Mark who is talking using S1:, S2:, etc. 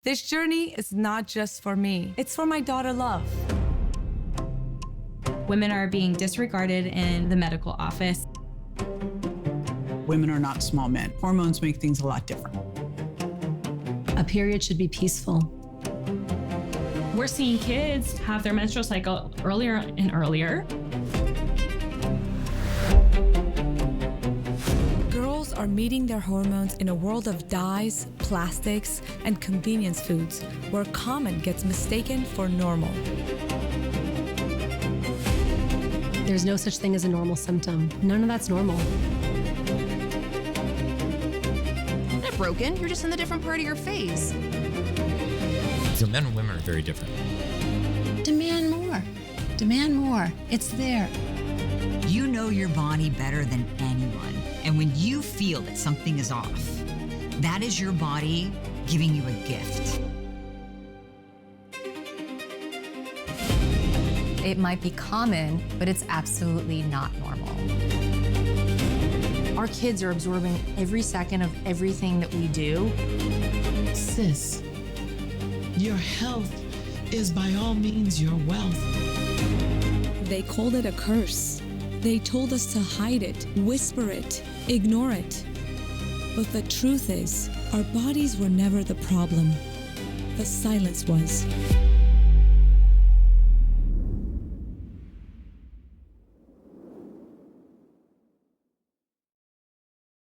S1: This journey is not just for me. It's for my daughter, Love.
S2: Women are being disregarded in the medical office.
S3: Women are not small men. Hormones make things a lot different.
S4: A period should be peaceful.
S2: We're seeing kids have their menstrual cycle earlier and earlier.
S1: Girls are meeting their hormones in a world of dyes, plastics, and convenience foods, where common gets mistaken for normal.
S4: There's no such thing as a normal symptom. None of that's normal.
S5: You're not broken, you're just in the different part of your phase.
S6: So men and women are very different.
S5: Demand more. Demand more. It's there.
S7: You know your body better than anyone. And when you feel that something is off, that is your body giving you a gift.
S8: It might be common, but it's absolutely not normal. Our kids are absorbing every second of everything that we do.
S9: Sis, your health is by all means your wealth.
S1: They called it a curse. They told us to hide it, whisper it, ignore it. But the truth is, our bodies were never the problem. The silence was.